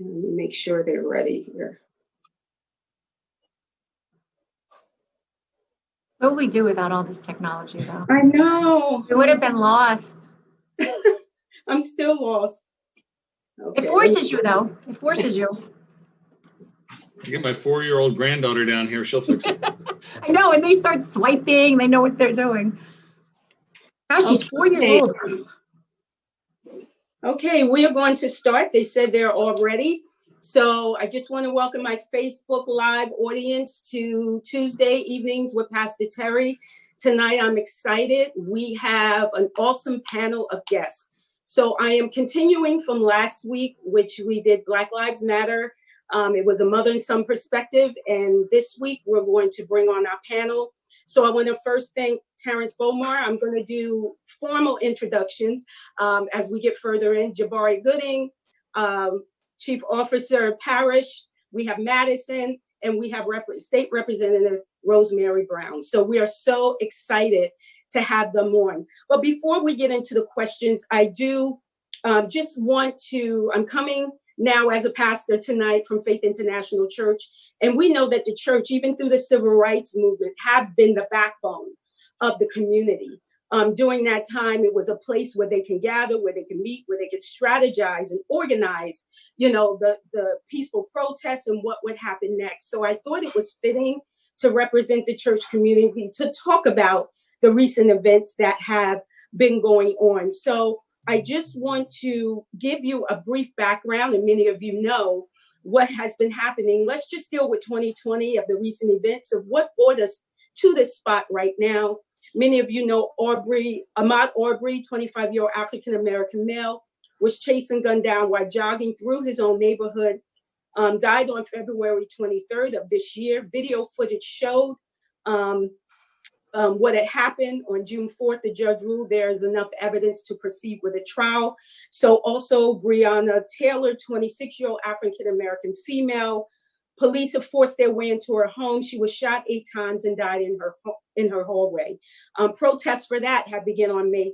Let me make sure they're ready here. What would we do without all this technology, though? I know. We would have been lost. I'm still lost. Okay. It forces you, though. It forces you. I get my 4-year-old granddaughter down here. She'll fix it. I know, and they start swiping. They know what they're doing. Now she's 4 years old. Okay, we are going to start. They said they're all ready. So I just want to welcome my Facebook Live audience to Tuesday Evenings with Pastor Terry. Tonight, I'm excited. We have an awesome panel of guests. So I am continuing from last week, which we did Black Lives Matter. It was a mother and son perspective. And this week, we're going to bring on our panel. So I want to first thank Terrance Bomar. I'm going to do formal introductions as we get further in. Jabari Gooding, Chief Officer Parish. We have Madison, and we have State Representative Rosemary Brown. So we are so excited to have them on. But before we get into the questions, I do just want to, I'm coming now as a pastor tonight from Faith International Church. And we know that the church, even through the civil rights movement, have been the backbone of the community. During that time, it was a place where they can gather, where they can meet, where they could strategize and organize, you know, the peaceful protests and what would happen next. So I thought it was fitting to represent the church community to talk about the recent events that have been going on. So I just want to give you a brief background, and many of you know what has been happening. Let's just deal with 2020 of the recent events of what brought us to this spot right now. Many of you know Ahmaud Arbery, 25-year-old African-American male, was chased and gunned down while jogging through his own neighborhood, died on February 23rd of this year. Video footage showed what had happened on June 4th. The judge ruled there is enough evidence to proceed with a trial. So also Breonna Taylor, 26-year-old African-American female. Police have forced their way into her home. She was shot 8 times and died in her hallway. Protests for that had begun on May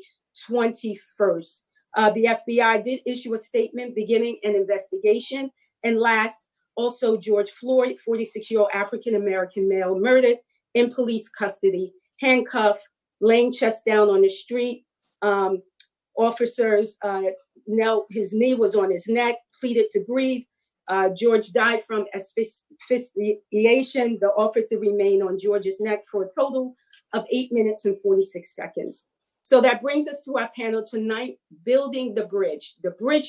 21st. The FBI did issue a statement beginning an investigation. And last, also George Floyd, 46-year-old African-American male, murdered in police custody, handcuffed, laying chest down on the street. Officers knelt, his knee was on his neck, pleaded to breathe. George died from asphyxiation. The officer remained on George's neck for a total of 8 minutes and 46 seconds. So that brings us to our panel tonight, building the bridge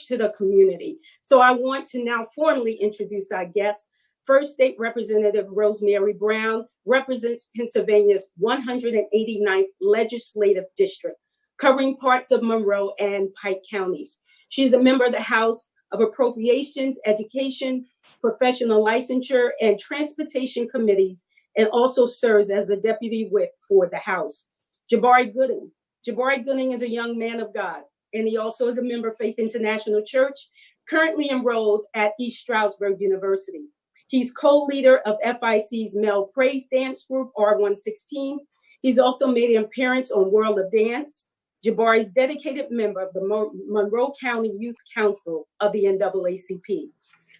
to the community. So I want to now formally introduce our guests. First, State Representative Rosemary Brown represents Pennsylvania's 189th Legislative District, covering parts of Monroe and Pike counties. She's a member of the House of Appropriations, Education, Professional Licensure, and Transportation Committees, and also serves as a Deputy Whip for the House. Jabari Gooding. Jabari Gooding is a young man of God, and he also is a member of Faith International Church, currently enrolled at East Stroudsburg University. He's co-leader of FIC's Male Praise Dance Group, R116. He's also made an appearance on World of Dance. Jabari is dedicated member of the Monroe County Youth Council of the NAACP.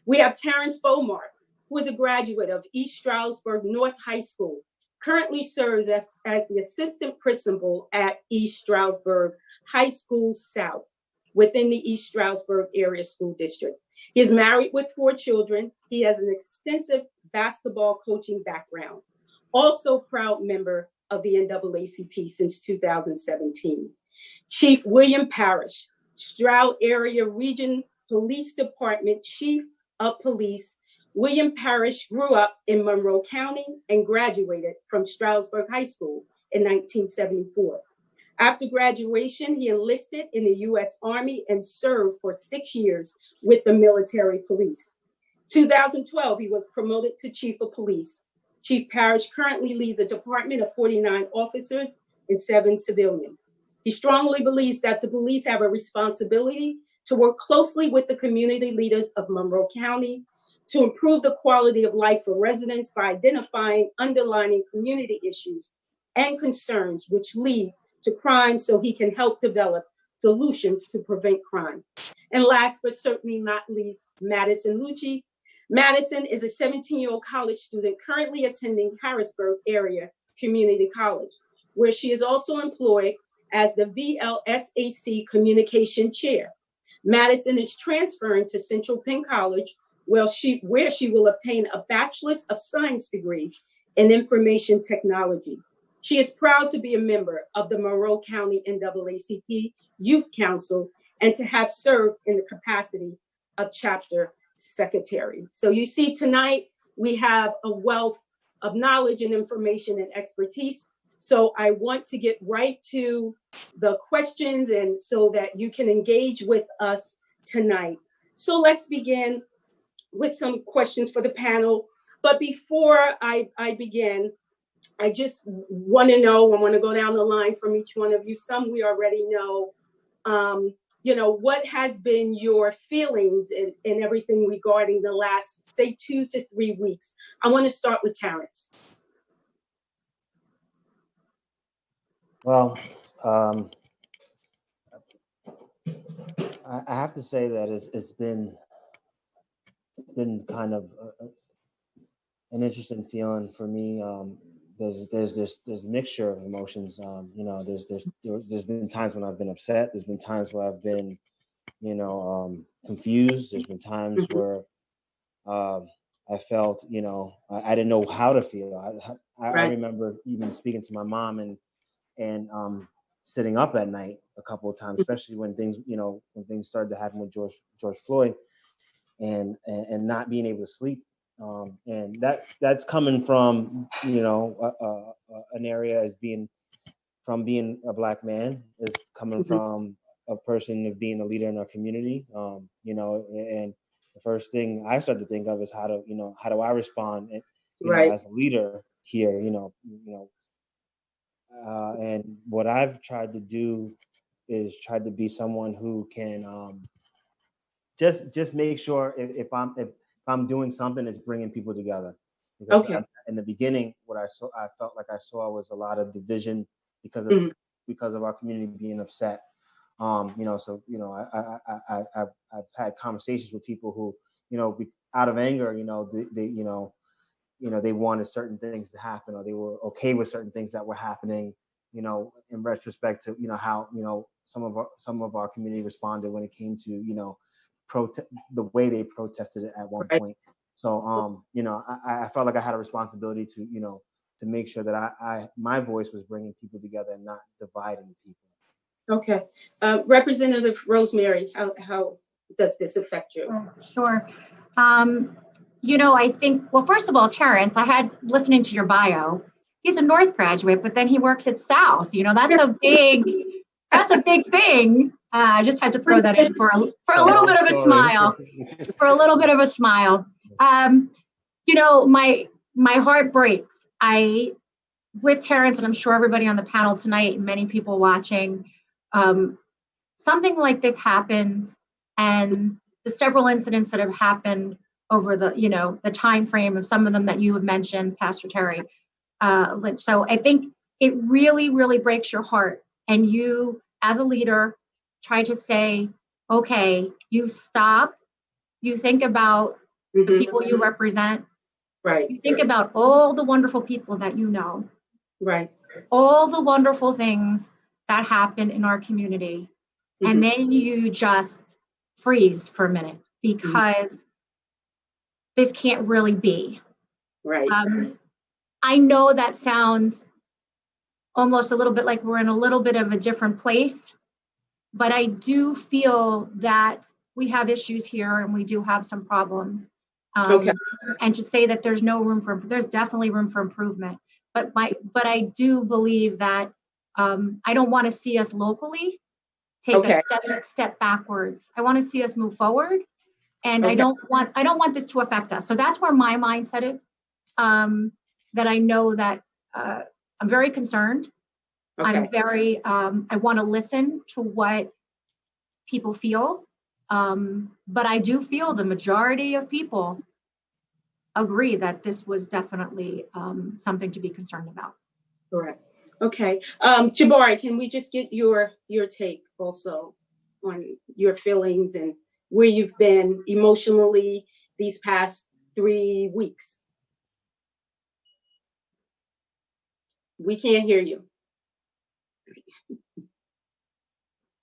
We have Terrance Bomar, who is a graduate of East Stroudsburg North High School, currently serves as the assistant principal at East Stroudsburg High School South within the East Stroudsburg Area School District. He is married with 4 children. He has an extensive basketball coaching background. Also proud member of the NAACP since 2017. Chief William Parrish, Stroud Area Region Police Department Chief of Police. William Parrish grew up in Monroe County and graduated from Stroudsburg High School in 1974. After graduation, he enlisted in the U.S. Army and served for 6 years with the military police. 2012, he was promoted to Chief of Police. Chief Parrish currently leads a department of 49 officers and 7 civilians. He strongly believes that the police have a responsibility to work closely with the community leaders of Monroe County to improve the quality of life for residents by identifying underlying community issues and concerns which lead to crime, so he can help develop solutions to prevent crime. And last but certainly not least, Madison Moochie. Madison is a 17-year-old college student currently attending Harrisburg Area Community College, where she is also employed as the VLSAC Communication Chair. Madison is transferring to Central Penn College, where she will obtain a Bachelor's of Science degree in Information Technology. She is proud to be a member of the Monroe County NAACP Youth Council and to have served in the capacity of chapter secretary. So you see tonight, we have a wealth of knowledge and information and expertise. So I want to get right to the questions and so that you can engage with us tonight. So let's begin with some questions for the panel. But before I begin, I just want to know, I want to go down the line from each one of you. Some we already know. What has been your feelings and everything regarding the last, say, 2 to 3 weeks? I want to start with Terrance. Well, I have to say that it's been kind of an interesting feeling for me. There's a mixture of emotions. There's been times when I've been upset. There's been times where I've been, confused. There's been times where I felt, I didn't know how to feel. I remember even speaking to my mom and sitting up at night a couple of times, especially when things started to happen with George Floyd, and not being able to sleep. And that's coming from an area as being a Black man, is coming from a person of being a leader in our community. And the first thing I start to think of is how do I respond as a leader here, and what I've tried to do is try to be someone who can just make sure if I'm doing something, it's bringing people together. Because in the beginning, what I felt like I saw was a lot of division because of our community being upset. I've had conversations with people who, out of anger, they wanted certain things to happen, or they were okay with certain things that were happening, in retrospect to, how, some of our community responded when it came to, the way they protested it at one point. So, I felt like I had a responsibility to, to make sure that my voice was bringing people together and not dividing people. Okay. Representative Rosemary, how does this affect you? Sure. I think, well, first of all, Terrance, I had listening to your bio, he's a North graduate, but then he works at South. That's a big thing. I just had to throw that in for a little bit of a smile, my heart breaks. With Terrance, and I'm sure everybody on the panel tonight and many people watching, something like this happens, and the several incidents that have happened over the time frame of some of them that you have mentioned, Pastor Terry Lynch. So I think it really, really breaks your heart. And you, as a leader, try to say, okay, you stop, you think about the people you represent. Right. You think about all the wonderful people that you know. Right. All the wonderful things that happen in our community. And then you just freeze for a minute, because this can't really be. Right. I know that sounds almost a little bit like we're in a little bit of a different place, but I do feel that we have issues here and we do have some problems. And to say that there's there's definitely room for improvement. But I do believe that I don't want to see us locally take a step backwards. I want to see us move forward, and I don't want this to affect us. So that's where my mindset is. That I know that I'm very concerned. I'm very I want to listen to what people feel, but I do feel the majority of people agree that this was definitely something to be concerned about. Correct. Okay. Jabari, can we just get your take also on your feelings and where you've been emotionally these past 3 weeks? We can't hear you.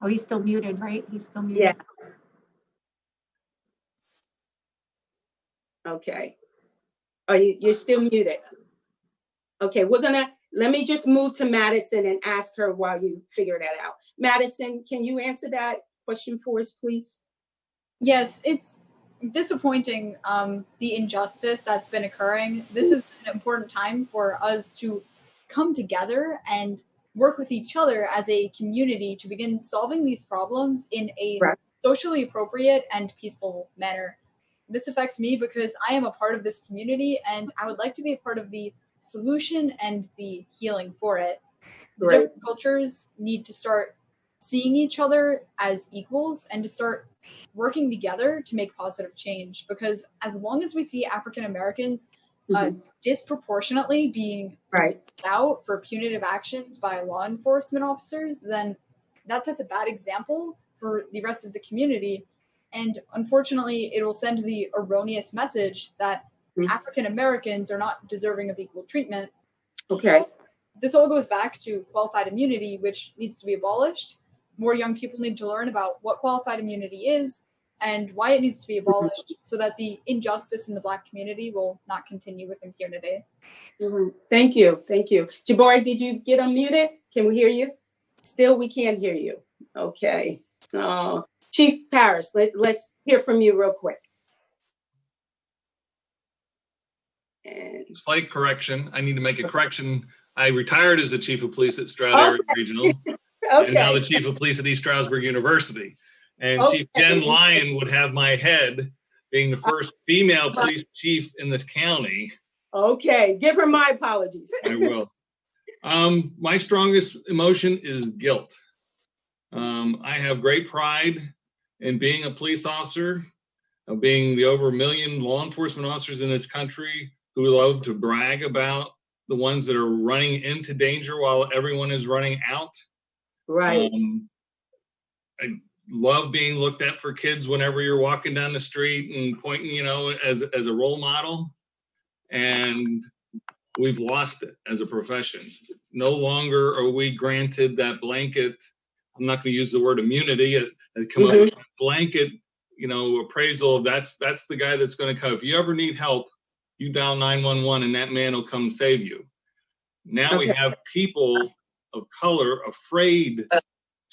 Oh, he's still muted, right? He's still muted. Yeah. Okay. You're still muted. Okay, let me just move to Madison and ask her while you figure that out. Madison, can you answer that question for us, please? Yes, it's disappointing, the injustice that's been occurring. This is an important time for us to come together and work with each other as a community to begin solving these problems in a socially appropriate and peaceful manner. This affects me because I am a part of this community and I would like to be a part of the solution and the healing for it. The different cultures need to start seeing each other as equals and to start working together to make positive change, because as long as we see African Americans disproportionately being singled out for punitive actions by law enforcement officers, then that sets a bad example for the rest of the community. And unfortunately, it will send the erroneous message that African Americans are not deserving of equal treatment. Okay. This all goes back to qualified immunity, which needs to be abolished. More young people need to learn about what qualified immunity is and why it needs to be abolished so that the injustice in the Black community will not continue with impunity. Thank you. Thank you. Jabari, did you get unmuted? Can we hear you? Still, we can't hear you. Okay. Chief Parish, let's hear from you real quick. And slight correction. I need to make a correction. I retired as the chief of police at Stroud Area Regional, and now the chief of police at East Stroudsburg University. And Chief Jen Lyon would have my head, being the first female police chief in this county. Okay, give her my apologies. I will. My strongest emotion is guilt. I have great pride in being a police officer, of being the over 1 million law enforcement officers in this country who love to brag about the ones that are running into danger while everyone is running out. Right. I love being looked at for kids whenever you're walking down the street and pointing, as a role model. And we've lost it as a profession. No longer are we granted that blanket. I'm not going to use the word immunity. Come up with a blanket, appraisal of that's the guy that's going to come. If you ever need help, you dial 911 and that man will come save you. Now we have people of color afraid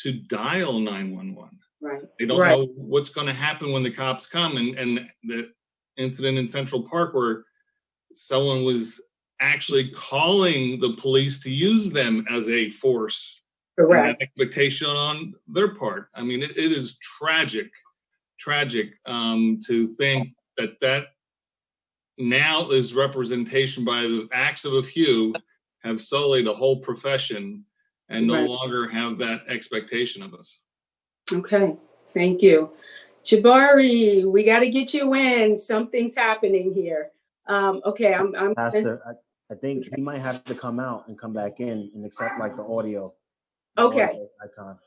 to dial 911. Right. They don't know what's going to happen when the cops come. And the incident in Central Park where someone was actually calling the police to use them as a force. Correct. An expectation on their part. I mean, it is tragic to think that now is representation by the acts of a few have sullied a whole profession and no longer have that expectation of us. Okay, thank you. Jabari, we got to get you in. Something's happening here. Okay, I'm Pastor, I think he might have to come out and come back in and accept the audio. Okay. Audio icon.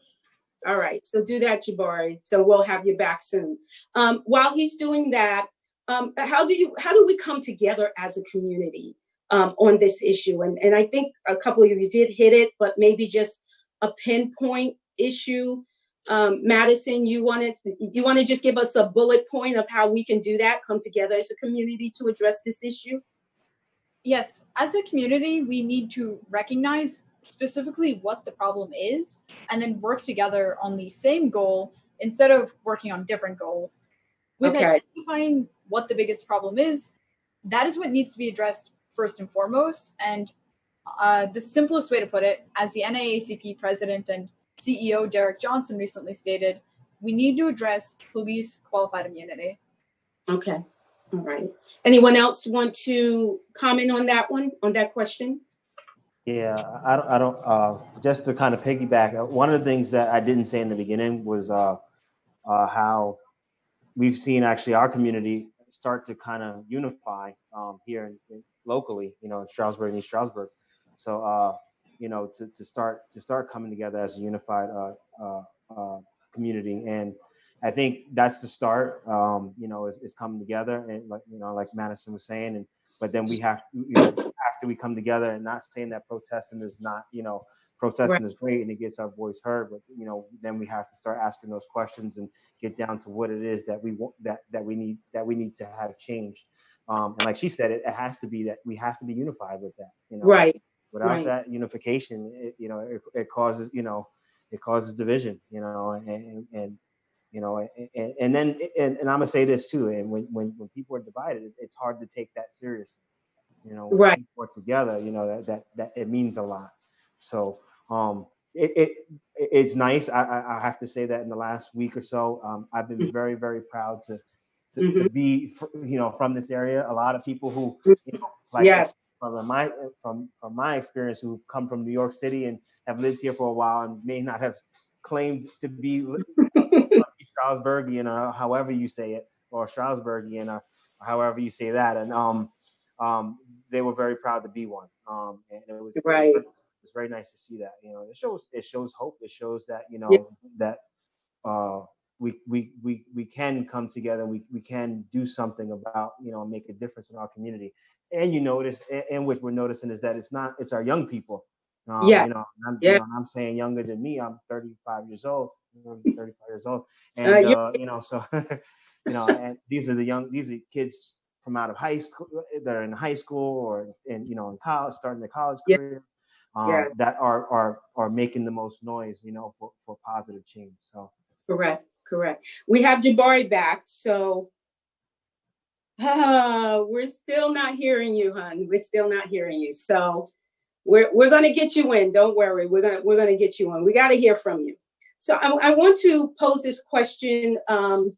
All right, so do that, Jabari. So we'll have you back soon. While he's doing that, how do we come together as a community on this issue? And I think a couple of you did hit it, but maybe just a pinpoint issue. Madison, you want to just give us a bullet point of how we can do that, come together as a community to address this issue? Yes, as a community, we need to recognize specifically what the problem is and then work together on the same goal instead of working on different goals. With identifying what the biggest problem is, that is what needs to be addressed first and foremost. And the simplest way to put it, as the NAACP president and CEO Derek Johnson recently stated, we need to address police qualified immunity. Okay, all right. Anyone else want to comment on that question? Yeah, I don't. Just to kind of piggyback, one of the things that I didn't say in the beginning was how we've seen actually our community start to kind of unify here locally, in Stroudsburg and East Stroudsburg. So, you know, to start coming together as a unified community. And I think that's the start, you know, is coming together, and like, you know, like Madison was saying, and but then we have to, you know, after we come together, and not saying that protesting is not, you know, protesting is great and it gets our voice heard, but, you know, then we have to start asking those questions and get down to what it is that we want, that we need to have changed. And like she said, it has to be that we have to be unified with that, you know. Right. Without that unification, you know, it causes, you know, it causes division, you know, and you know, and then and I'm gonna say this too, and when people are divided, it's hard to take that seriously, you know. When people are together, you know, that it means a lot. So it's nice. I have to say that in the last week or so, I've been very, very proud to be, you know, from this area. A lot of people who, you know, like from my experience, who come from New York City and have lived here for a while and may not have claimed to be Stroudsburgian, or however you say it, or Stroudsburgian, or however you say that, and they were very proud to be one. And it was it's very nice to see that. You know, it shows hope. It shows that, you know, that we can come together. We can do something about, you know, make a difference in our community. And you notice, and what we're noticing is that it's our young people. You know, you know, I'm saying younger than me. I'm 35 years old. 35 years old, and you know, so you know, and these are kids from out of high school, that are in high school or in, you know, in college, starting their college career, that are making the most noise, you know, for positive change. So correct. We have Jabari back, so we're still not hearing you, hon. We're still not hearing you. So we're gonna get you in. Don't worry. We're gonna get you in. We got to hear from you. So I want to pose this question to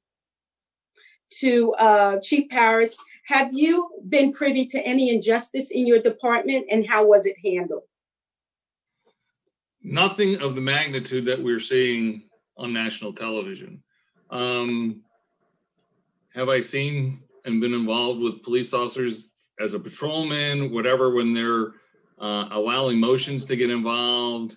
Chief Parrish. Have you been privy to any injustice in your department, and how was it handled? Nothing of the magnitude that we're seeing on national television. Have I seen and been involved with police officers as a patrolman, whatever, when they're allowing motions to get involved?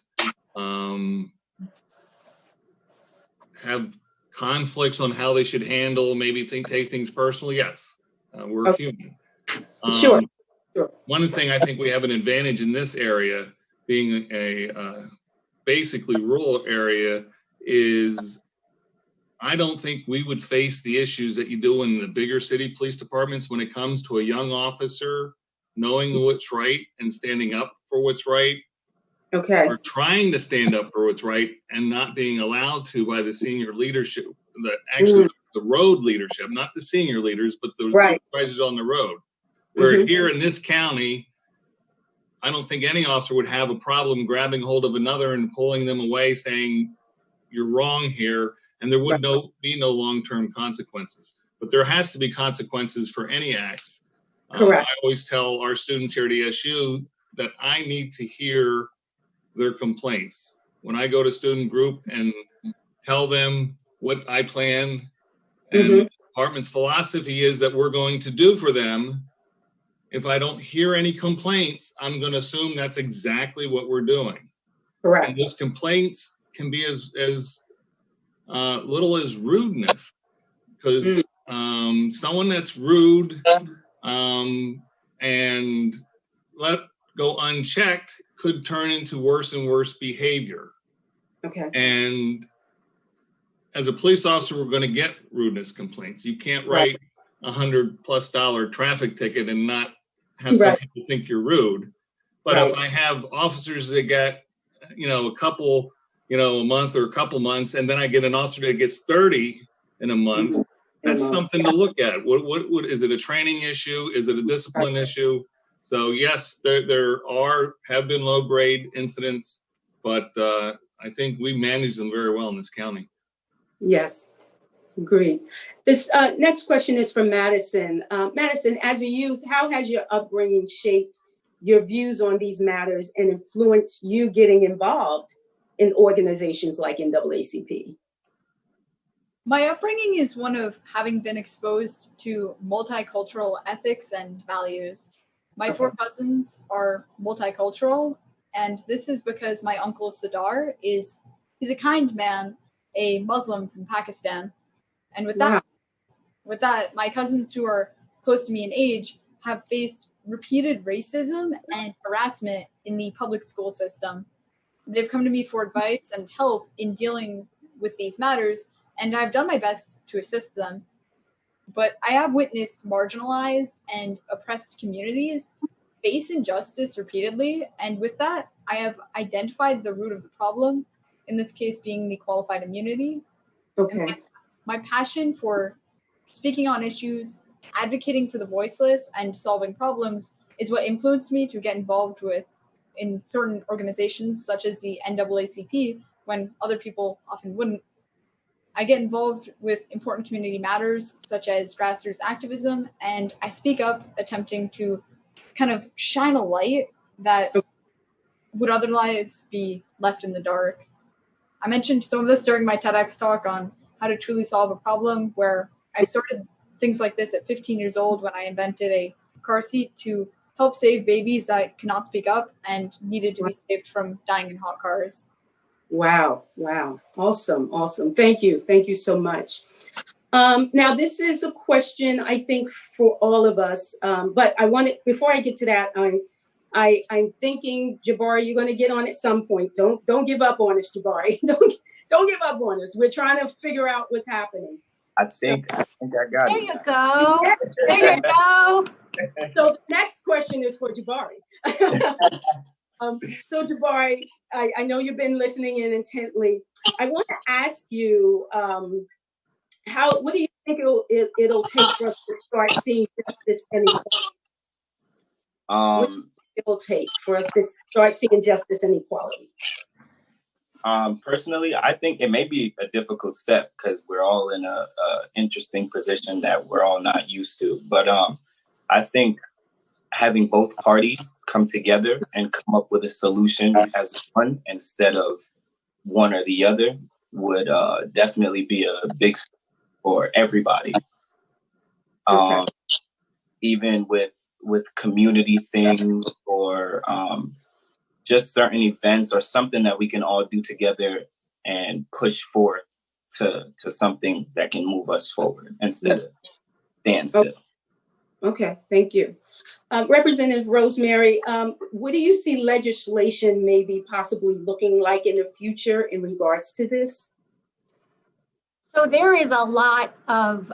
Have conflicts on how they should handle, maybe take things personally? Yes, we're human. Sure. One thing I think we have an advantage in this area, being a basically rural area, is I don't think we would face the issues that you do in the bigger city police departments when it comes to a young officer knowing what's right and standing up for what's right. Okay. Or trying to stand up for what's right and not being allowed to by the senior leadership, the road leadership, not the senior leaders, but the supervisors on the road. Where here in this county, I don't think any officer would have a problem grabbing hold of another and pulling them away, saying, you're wrong here, and there would be no long-term consequences. But there has to be consequences for any acts. I always tell our students here at ESU that I need to hear their complaints. When I go to student group and tell them what I plan and the department's philosophy is that we're going to do for them, if I don't hear any complaints, I'm going to assume that's exactly what we're doing. Correct. And those complaints can be as little as rudeness, because someone that's rude and let go unchecked could turn into worse and worse behavior. Okay. And as a police officer, we're going to get rudeness complaints. You can't write $100+ traffic ticket and not have some people think you're rude. But if I have officers that get, you know, a couple, you know, a month or a couple months, and then I get an officer that gets 30 in a month, that's something to look at. What is it, a training issue? Is it a discipline issue? So yes, there have been low grade incidents, but I think we manage them very well in this county. Yes, agreed. This next question is from Madison. Madison, as a youth, how has your upbringing shaped your views on these matters and influenced you getting involved in organizations like NAACP? My upbringing is one of having been exposed to multicultural ethics and values. My four cousins are multicultural, And this is because my uncle Sadar he's a kind man, a Muslim from Pakistan. And with that, my cousins who are close to me in age have faced repeated racism and harassment in the public school system. They've come to me for advice and help in dealing with these matters, and I've done my best to assist them. But I have witnessed marginalized and oppressed communities face injustice repeatedly, and with that, I have identified the root of the problem, in this case being the qualified immunity. Okay. And my passion for speaking on issues, advocating for the voiceless, and solving problems is what influenced me to get involved in certain organizations such as the NAACP when other people often wouldn't. I get involved with important community matters such as grassroots activism, and I speak up attempting to kind of shine a light that would otherwise be left in the dark. I mentioned some of this during my TEDx talk on how to truly solve a problem, where I started things like this at 15 years old when I invented a car seat to help save babies that cannot speak up and needed to be saved from dying in hot cars. Wow. Awesome. Thank you so much. Now, this is a question, I think, for all of us, but before I get to that, I'm thinking, Jabari, you're going to get on at some point. Don't give up on us, Jabari. Don't give up on us. We're trying to figure out what's happening. I think I got There it. you go. There you go. So the next question is for Jabari. So Jabari, I know you've been listening in intently. I want to ask you, what do you think it'll take for us to start seeing justice and equality? What it'll take for us to start seeing justice and equality? Personally, I think it may be a difficult step because we're all in a interesting position that we're all not used to. But I think having both parties come together and come up with a solution as one instead of one or the other would definitely be a big step for everybody. Okay. Even with community things or just certain events or something that we can all do together and push forth to something that can move us forward instead of stand still. Okay, thank you. Representative Rosemary, what do you see legislation maybe possibly looking like in the future in regards to this? So there is a lot of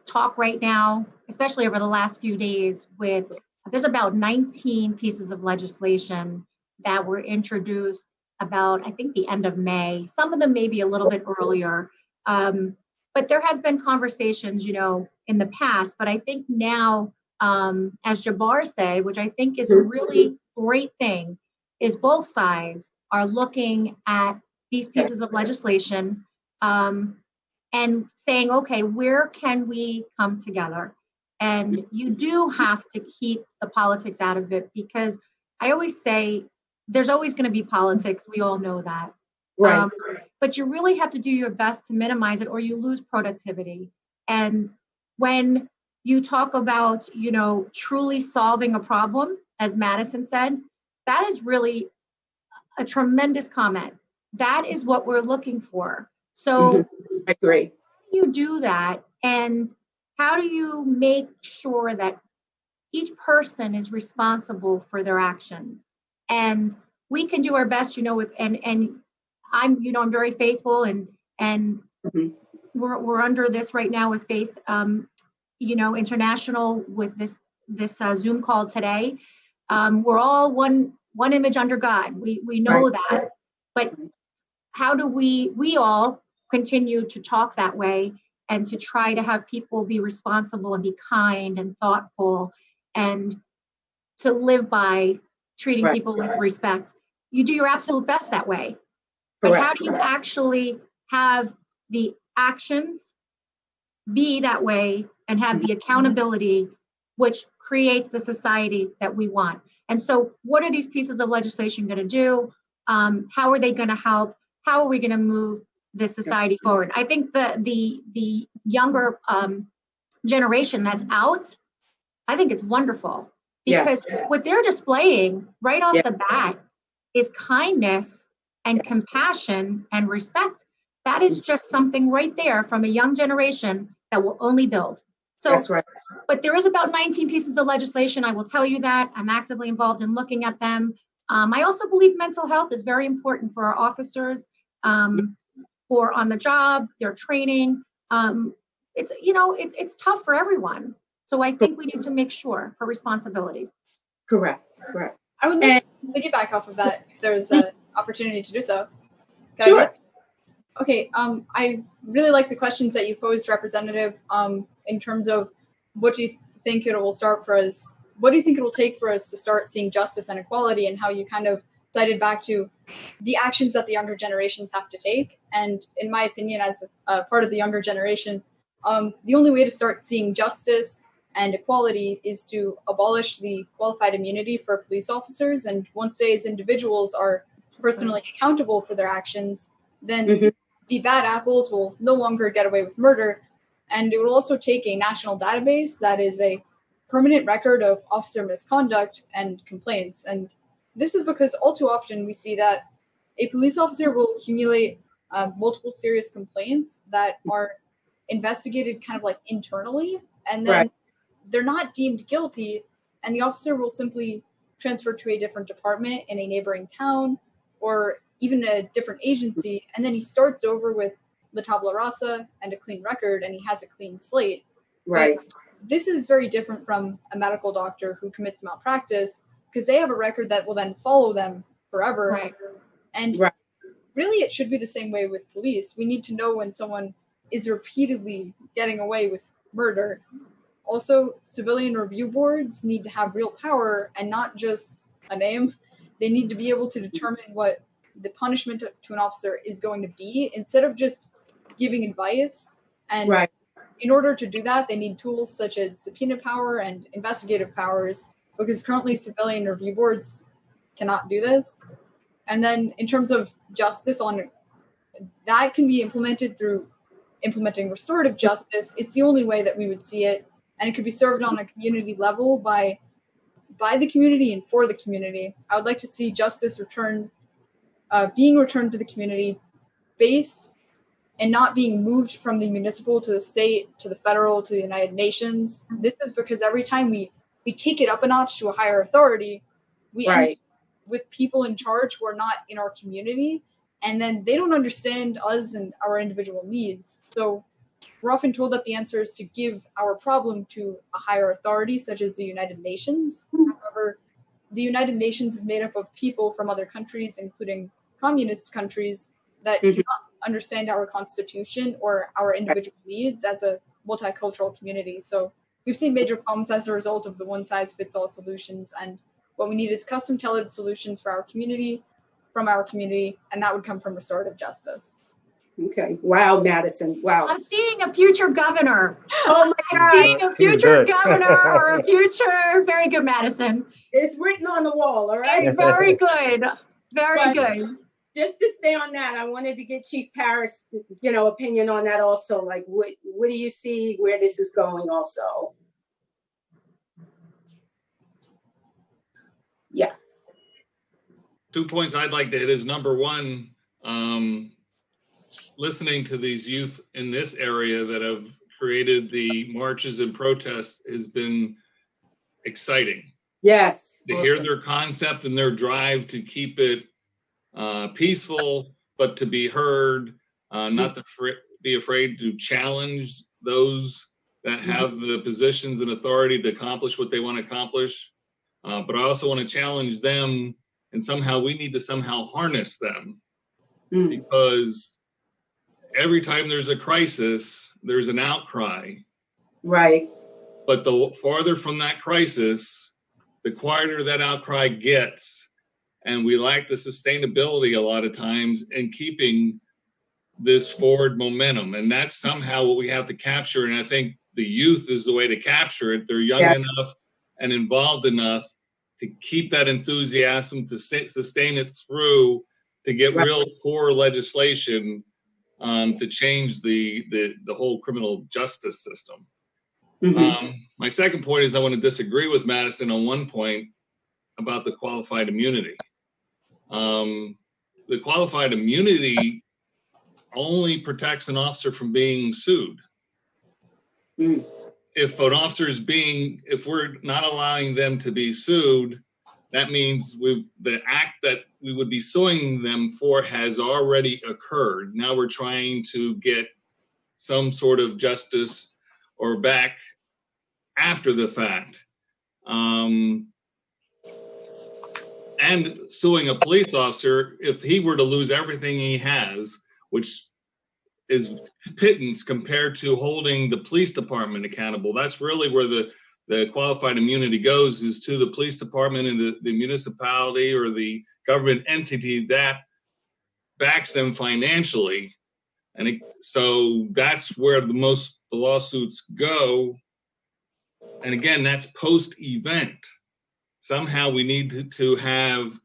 talk right now, especially over the last few days, there's about 19 pieces of legislation that were introduced about, I think, the end of May. Some of them maybe a little bit earlier. But there has been conversations, in the past. But I think now, as Jabbar said, which I think is a really great thing, is both sides are looking at these pieces of legislation and saying, okay, where can we come together? And you do have to keep the politics out of it, because I always say there's always going to be politics. We all know that. Right. But you really have to do your best to minimize it, or you lose productivity. And when you talk about, truly solving a problem, as Madison said, that is really a tremendous comment. That is what we're looking for. So I agree. How do you do that? And how do you make sure that each person is responsible for their actions? And we can do our best, and I'm very faithful, and we're under this right now with Faith, International, with this Zoom call today. We're all one image under God. We know that, but how do we all continue to talk that way and to try to have people be responsible and be kind and thoughtful and to live by treating people with respect? You do your absolute best that way. But how do you actually have the actions be that way and have the accountability, which creates the society that we want? And so what are these pieces of legislation going to do? How are they going to help? How are we going to move this society forward? I think the younger generation that's out, I think it's wonderful, because what they're displaying right off the bat is kindness and compassion and respect. That is just something right there from a young generation that will only build. So, That's right. But there is about 19 pieces of legislation. I will tell you that. I'm actively involved in looking at them. I also believe mental health is very important for our officers, for on the job, their training. It's tough for everyone. So I think we need to make sure for responsibilities. Correct. I would like to piggyback off of that if there's an opportunity to do so. Sure. Okay, I really like the questions that you posed, Representative, in terms of what do you think it will start for us? What do you think it will take for us to start seeing justice and equality, and how you kind of cited back to the actions that the younger generations have to take? And in my opinion, as a part of the younger generation, the only way to start seeing justice and equality is to abolish the qualified immunity for police officers. And once they as individuals are personally accountable for their actions, then the bad apples will no longer get away with murder. And it will also take a national database that is a permanent record of officer misconduct and complaints. And this is because all too often we see that a police officer will accumulate multiple serious complaints that are investigated kind of like internally, and then they're not deemed guilty, and the officer will simply transfer to a different department in a neighboring town or even a different agency, and then he starts over with the tabula rasa and a clean record, and he has a clean slate. Right. But this is very different from a medical doctor who commits malpractice, because they have a record that will then follow them forever. Right. And really, it should be the same way with police. We need to know when someone is repeatedly getting away with murder. Also, civilian review boards need to have real power and not just a name. They need to be able to determine what the punishment to an officer is going to be, instead of just giving advice. And in order to do that, they need tools such as subpoena power and investigative powers, because currently civilian review boards cannot do this. And then in terms of justice, on that can be implemented through implementing restorative justice. It's the only way that we would see it, and it could be served on a community level by the community and for the community. I would like to see justice being returned to the community, based and not being moved from the municipal to the state to the federal to the United Nations. This is because every time we take it up a notch to a higher authority, we end up with people in charge who are not in our community, and then they don't understand us and our individual needs. So we're often told that the answer is to give our problem to a higher authority, such as the United Nations. However, the United Nations is made up of people from other countries, including communist countries, that do not understand our constitution or our individual needs as a multicultural community. So we've seen major problems as a result of the one-size-fits-all solutions, and what we need is custom-tailored solutions for our community, from our community, and that would come from restorative justice. Okay. Wow, Madison. Wow. I'm seeing a future governor. Oh my God. I'm seeing a future governor or a future, very good, Madison. It's written on the wall, all right? It's very good. Very good. Just to stay on that, I wanted to get Chief Parrish, opinion on that also. Like, what do you see where this is going also? Yeah. 2 points I'd like to hit is, number one, listening to these youth in this area that have created the marches and protests has been exciting. Yes. To hear their concept and their drive to keep it peaceful, but to be heard, not to be afraid to challenge those that have the positions and authority to accomplish what they want to accomplish. But I also want to challenge them, and somehow we need to somehow harness them, because every time there's a crisis, there's an outcry. Right. But the farther from that crisis, the quieter that outcry gets. And we lack the sustainability a lot of times in keeping this forward momentum. And that's somehow what we have to capture. And I think the youth is the way to capture it. They're young enough and involved enough to keep that enthusiasm, to sustain it through, to get real core legislation to change the whole criminal justice system. My second point is I want to disagree with Madison on one point about the qualified immunity. The qualified immunity only protects an officer from being sued. If an officer is if we're not allowing them to be sued, that means the act that we would be suing them for has already occurred. Now we're trying to get some sort of justice or back after the fact. And suing a police officer, if he were to lose everything he has, which is pittance compared to holding the police department accountable. That's really where the qualified immunity goes, is to the police department and the municipality or the government entity that backs them financially. And so that's where the lawsuits go. And again, that's post-event. Somehow we need to have,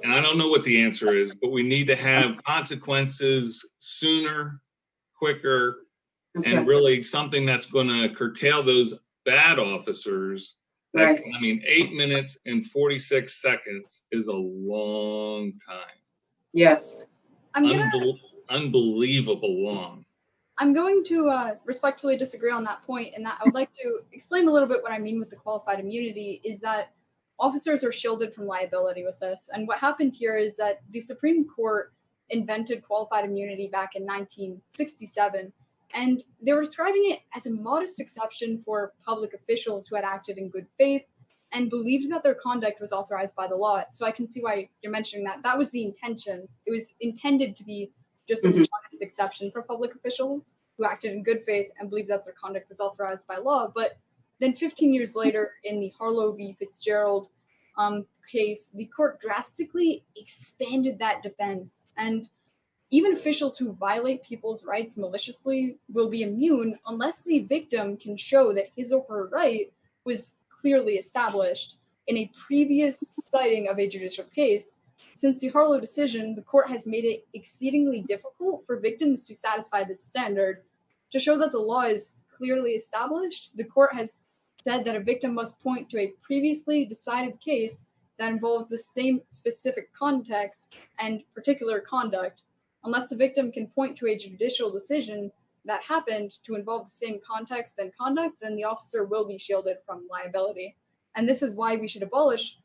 and I don't know what the answer is, but we need to have consequences sooner, quicker, and really something that's going to curtail those bad officers. Right. I mean, 8 minutes and 46 seconds is a long time. Yes. Unbelievable long. I'm going to respectfully disagree on that point, and that I would like to explain a little bit what I mean with the qualified immunity is that officers are shielded from liability with this. And what happened here is that the Supreme Court invented qualified immunity back in 1967, and they were describing it as a modest exception for public officials who had acted in good faith and believed that their conduct was authorized by the law. So I can see why you're mentioning that. That was the intention. It was intended to be just a modest exception for public officials who acted in good faith and believed that their conduct was authorized by law. But then 15 years later, in the Harlow v. Fitzgerald case, the court drastically expanded that defense. And even officials who violate people's rights maliciously will be immune unless the victim can show that his or her right was clearly established in a previous citing of a judicial case. Since the Harlow decision, the court has made it exceedingly difficult for victims to satisfy this standard. To show that the law is clearly established, the court has said that a victim must point to a previously decided case that involves the same specific context and particular conduct. Unless the victim can point to a judicial decision that happened to involve the same context and conduct, then the officer will be shielded from liability. And this is why we should abolish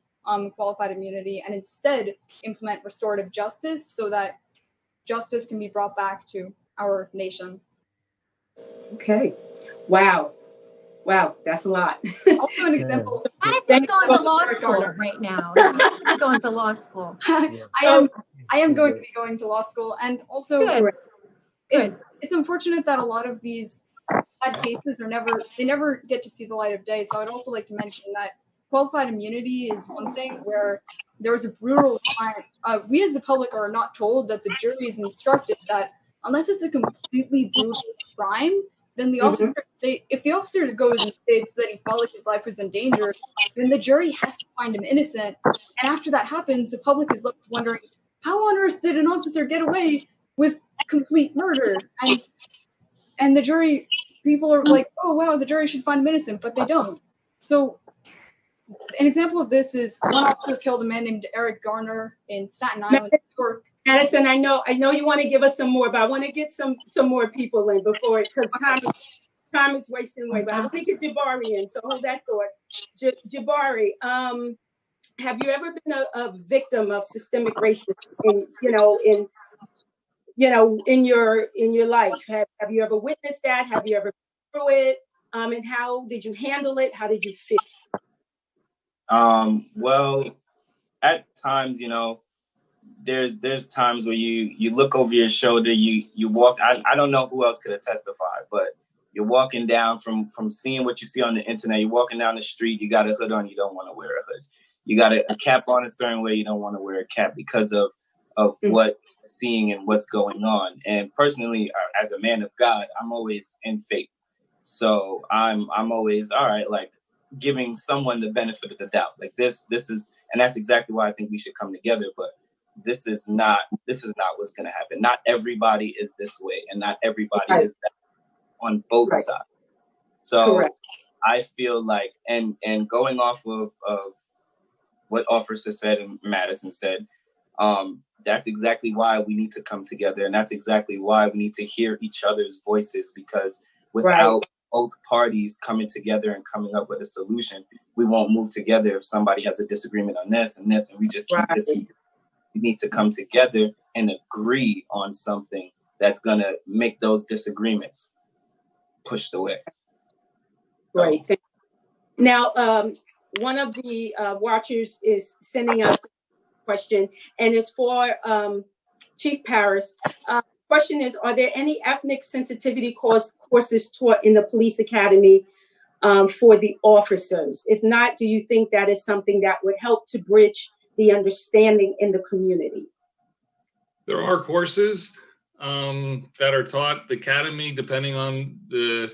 qualified immunity and instead implement restorative justice so that justice can be brought back to our nation. Okay. Wow. That's a lot. Also an example. Madison's going to law school right now. She's going to law school. I am going to be going to law school, and also it's unfortunate that a lot of these sad cases never get to see the light of day. So I'd also like to mention that qualified immunity is one thing where there was a brutal crime. We as the public are not told that the jury is instructed that unless it's a completely brutal crime, then the officer, if the officer goes and states that he felt like his life was in danger, then the jury has to find him innocent. And after that happens, the public is left wondering, how on earth did an officer get away with complete murder? And the jury, people are like, oh wow, the jury should find him innocent, but they don't. So an example of this is one officer killed a man named Eric Garner in Staten Island, New York. Madison, I know you want to give us some more, but I want to get some more people in before, because time is wasting away. But I want to get Jabari in, so hold that thought. Jabari, have you ever been a victim of systemic racism in your life? Have you ever witnessed that? Have you ever been through it? And how did you handle it? How did you feel? Well, at times, there's times where you look over your shoulder, you walk. I don't know who else could have testified, but you're walking down from seeing what you see on the internet. You're walking down the street. You got a hood on. You don't want to wear a hood. You got a cap on a certain way. You don't want to wear a cap because of what seeing and what's going on. And personally, as a man of God, I'm always in faith. So I'm always all right, like giving someone the benefit of the doubt. Like this is, and that's exactly why I think we should come together. But this is not what's going to happen. Not everybody is this way, and not everybody is that on both sides. So I feel like, and going off of what Officer said and Madison said. That's exactly why we need to come together, and that's exactly why we need to hear each other's voices, because without both parties coming together and coming up with a solution, we won't move together. If somebody has a disagreement on this and this, and we just keep this, we need to come together and agree on something that's gonna make those disagreements pushed away. Right. Now, one of the watchers is sending us a question, and it's for Chief Parrish. Question is, are there any ethnic sensitivity courses taught in the police academy for the officers? If not, do you think that is something that would help to bridge the understanding in the community? There are courses that are taught. The academy, depending on the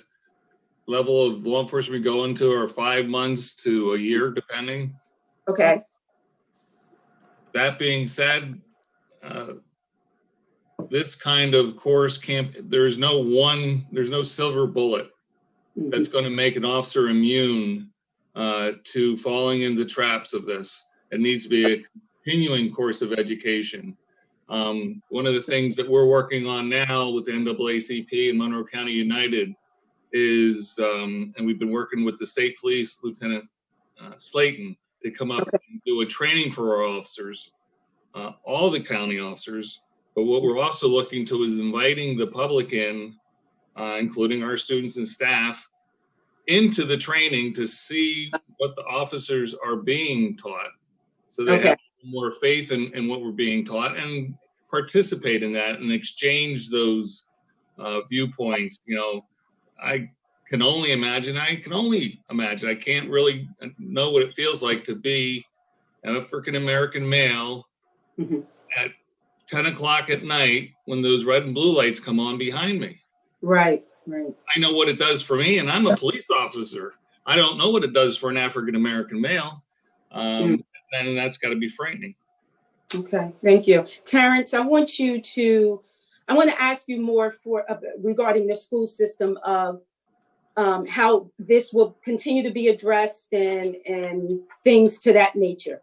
level of law enforcement we go into, are 5 months to a year, depending. Okay. That being said, this kind of course there's no silver bullet that's going to make an officer immune to falling into traps of this. It needs to be a continuing course of education. One of the things that we're working on now with the NAACP and Monroe County United is, and we've been working with the state police, Lieutenant Slayton, to come up and do a training for our officers, all the county officers. But what we're also looking to is inviting the public in, including our students and staff, into the training to see what the officers are being taught, so they have more faith in what we're being taught and participate in that and exchange those viewpoints. You know, I can only imagine, I can't really know what it feels like to be an African-American male at 10 o'clock at night when those red and blue lights come on behind me. Right. I know what it does for me, and I'm a police officer. I don't know what it does for an African-American male. And that's got to be frightening. Okay, thank you. Terrance, I want to ask you more regarding the school system of how this will continue to be addressed and things to that nature.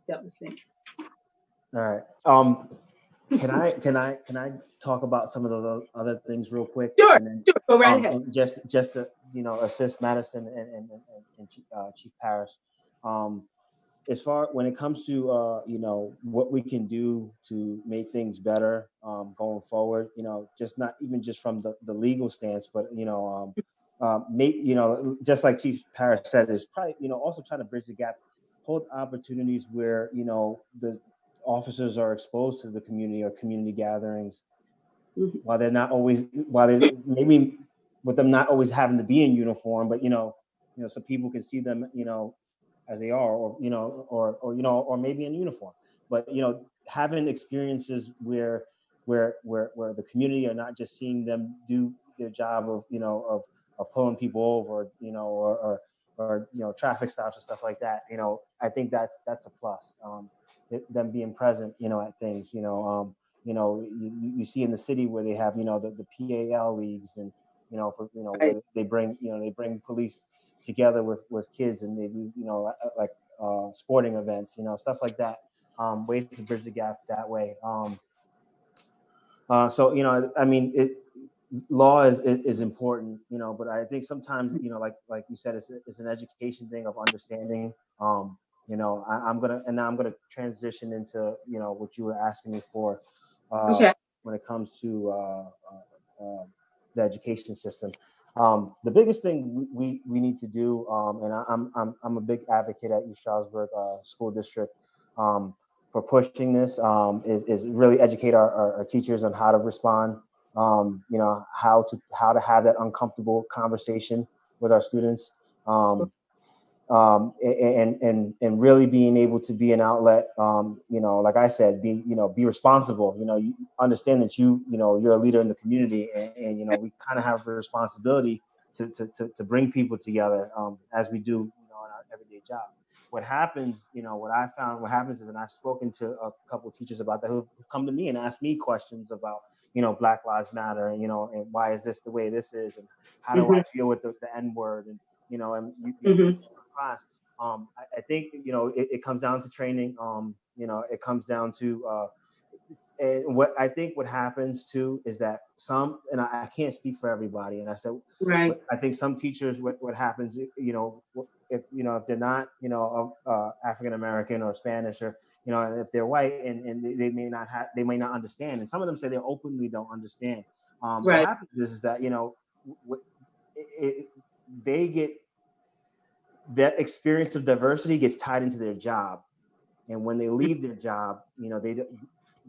That was it. All right. Can I talk about some of the other things real quick? Sure. Go right ahead. Just to assist Madison and Chief Parrish. As far when it comes to what we can do to make things better going forward, just not even just from the legal stance, but just like Chief Parrish said, is probably also trying to bridge the gap, hold opportunities where the officers are exposed to the community or community gatherings, while they maybe with them not always having to be in uniform, but so people can see them as they are, or maybe in uniform, but having experiences where the community are not just seeing them do their job of pulling people over, or traffic stops and stuff like that. I think that's a plus. Them being present, at things. You see in the city where they have the PAL leagues, and where they bring police together with kids, and they do like sporting events, stuff like that. Ways to bridge the gap that way. Law is important, but I think sometimes like you said, it's an education thing of understanding. I'm gonna transition into what you were asking me for when it comes to the education system. The biggest thing we need to do, and I'm a big advocate at East Stroudsburg School District for pushing this, is really educate our teachers on how to respond, how to have that uncomfortable conversation with our students, and really being able to be an outlet, like I said, be responsible, you understand that you're a leader in the community, and we kind of have a responsibility to bring people together, as we do, in our everyday job. What happens, what I found, is, and I've spoken to a couple of teachers about that, who've come to me and asked me questions about, Black Lives Matter, and why is this the way this is, and how do I deal with the N word, and class. I think, it comes down to training. It comes down to, and what I think what happens too is that and I can't speak for everybody. And I said, Right. I think some teachers, what happens, if they're not, African American or Spanish, or, if they're white and they may not understand. And some of them say they openly don't understand. Right. What happens is that, they get, that experience of diversity gets tied into their job. And when they leave their job,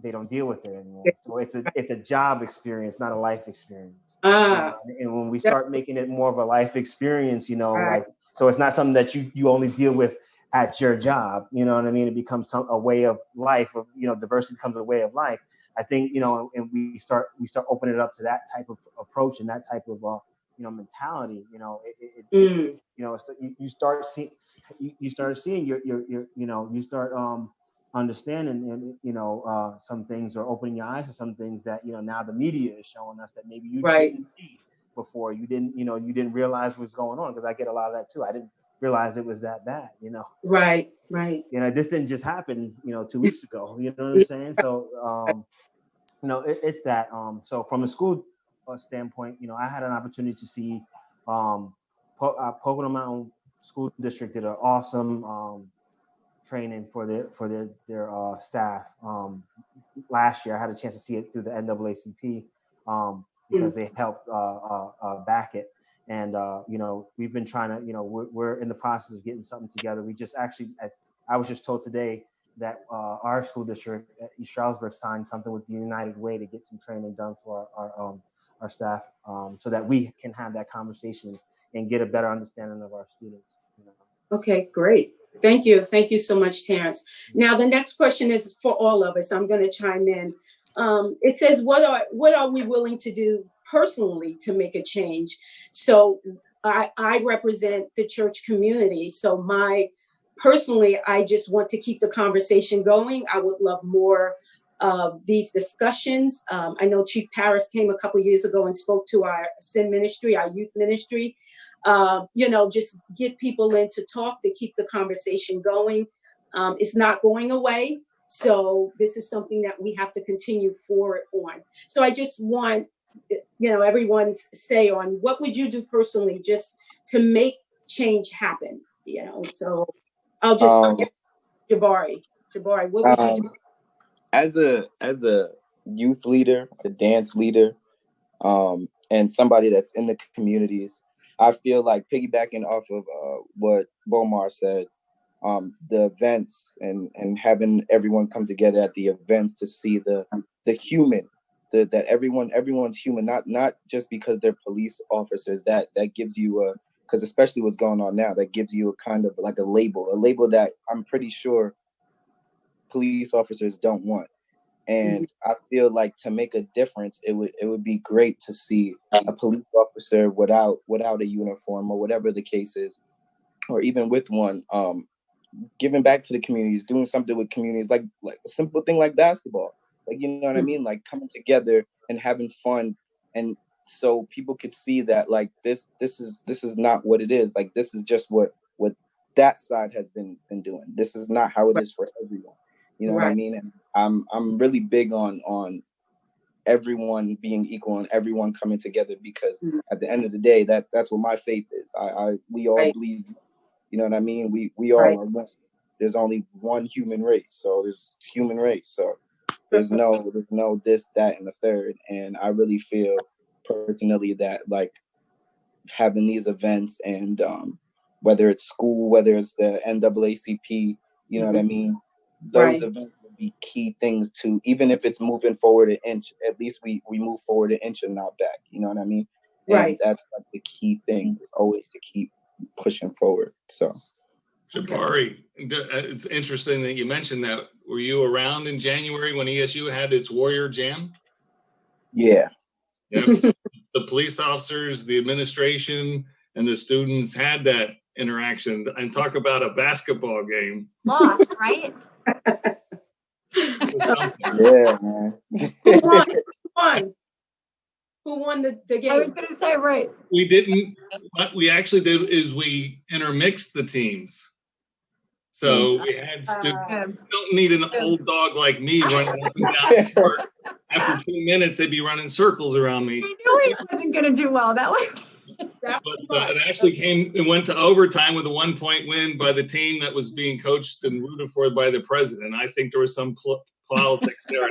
they don't deal with it anymore. So it's a job experience, not a life experience. And when we start making it more of a life experience, Right. so it's not something that you only deal with at your job, you know what I mean? It becomes a way of life, of, diversity becomes a way of life. I think, and we start opening it up to that type of approach and that type of, mentality, so you start seeing, you start seeing you start understanding, and some things, are opening your eyes to some things that now the media is showing us that maybe you Right. didn't see before. You didn't realize what's going on, because I get a lot of that too. I didn't realize it was that bad. Right. This didn't just happen 2 weeks ago. You know what I'm saying? So it's that. So from a school standpoint, I had an opportunity to see Pocono Mountain School District did an awesome training for their staff. Last year, I had a chance to see it through the NAACP because they helped back it. And we've been trying to, we're in the process of getting something together. We just actually, I was just told today that our school district at East Stroudsburg signed something with the United Way to get some training done for our staff, so that we can have that conversation and get a better understanding of our students. Okay, great. Thank you. Thank you so much, Terrance. Now, the next question is for all of us. I'm going to chime in. It says, what are we willing to do personally to make a change? So I represent the church community. So personally, I just want to keep the conversation going. I would love more of these discussions. I know Chief Parrish came a couple of years ago and spoke to our SIN ministry, our youth ministry. Just get people in to talk, to keep the conversation going. It's not going away. So this is something that we have to continue forward on. So I just want, everyone's say on what would you do personally just to make change happen, So I'll just, Jabari, what would you do? As a youth leader, a dance leader, and somebody that's in the communities, I feel like piggybacking off of what Bomar said, the events and having everyone come together at the events to see the human, that everyone's human, not just because they're police officers. That gives you because especially what's going on now, that gives you a kind of like a label that I'm pretty sure police officers don't want. And I feel like to make a difference, it would be great to see a police officer without a uniform, or whatever the case is, or even with one, giving back to the communities, doing something with communities, like a simple thing like basketball, like, you know what I mean, like coming together and having fun, and so people could see that like this is not what it is. Like, this is just what that side has been doing. This is not how it is for everyone. You know what I mean? And I'm really big on everyone being equal and everyone coming together, because at the end of the day, that's what my faith is. We all believe, you know what I mean? We all are one. There's only one human race, so there's human race. So there's no this, that, and the third. And I really feel personally that like having these events, and whether it's school, whether it's the NAACP, you know what I mean? Those events would be key things to, even if it's moving forward an inch, at least we move forward an inch and not back. You know what I mean? And that's like the key thing, is always to keep pushing forward. So, Jabari, it's interesting that you mentioned that. Were you around in January when ESU had its Warrior Jam? Yeah. Yep. The police officers, the administration, and the students had that interaction, and talk about a basketball game. Lost, right? Yeah, man. Who won the game? I was going to say, right. We didn't. What we actually did is we intermixed the teams. So we had students. Good. Don't need an old dog like me running up and down the court. After 2 minutes, they'd be running circles around me. I knew he wasn't going to do well. That was. But it actually it went to overtime with a 1-point win by the team that was being coached and rooted for by the president. I think there was some politics there.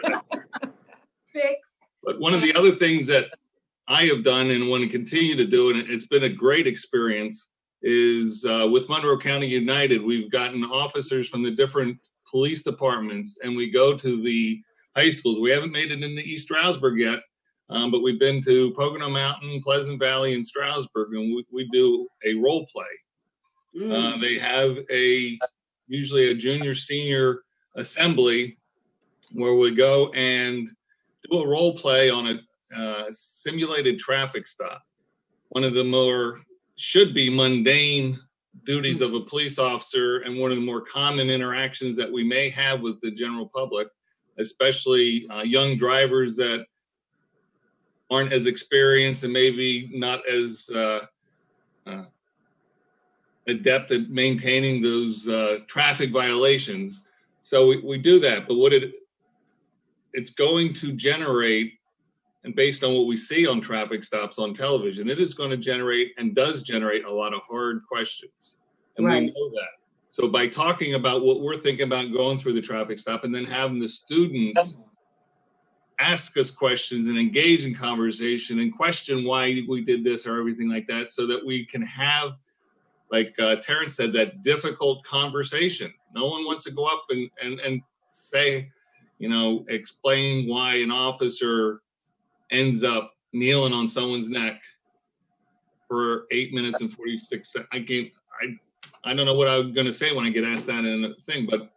Fixed. But one of the other things that I have done and want to continue to do, and it's been a great experience, is with Monroe County United, we've gotten officers from the different police departments, and we go to the high schools. We haven't made it into East Stroudsburg yet, but we've been to Pocono Mountain, Pleasant Valley, and Stroudsburg, and we do a role play. They have usually a junior senior assembly where we go and do a role play on a simulated traffic stop. One of the more should be mundane duties of a police officer, and one of the more common interactions that we may have with the general public, especially young drivers that aren't as experienced and maybe not as adept at maintaining those traffic violations. So we do that, but it's going to generate, and based on what we see on traffic stops on television, it is going to generate and does generate a lot of hard questions. And we know that. So by talking about what we're thinking about going through the traffic stop, and then having the students ask us questions and engage in conversation and question why we did this or everything like that, so that we can have, like Terrance said, that difficult conversation. No one wants to go up and say, explain why an officer ends up kneeling on someone's neck for 8 minutes and 46 seconds. I don't know what I'm going to say when I get asked that in a thing, but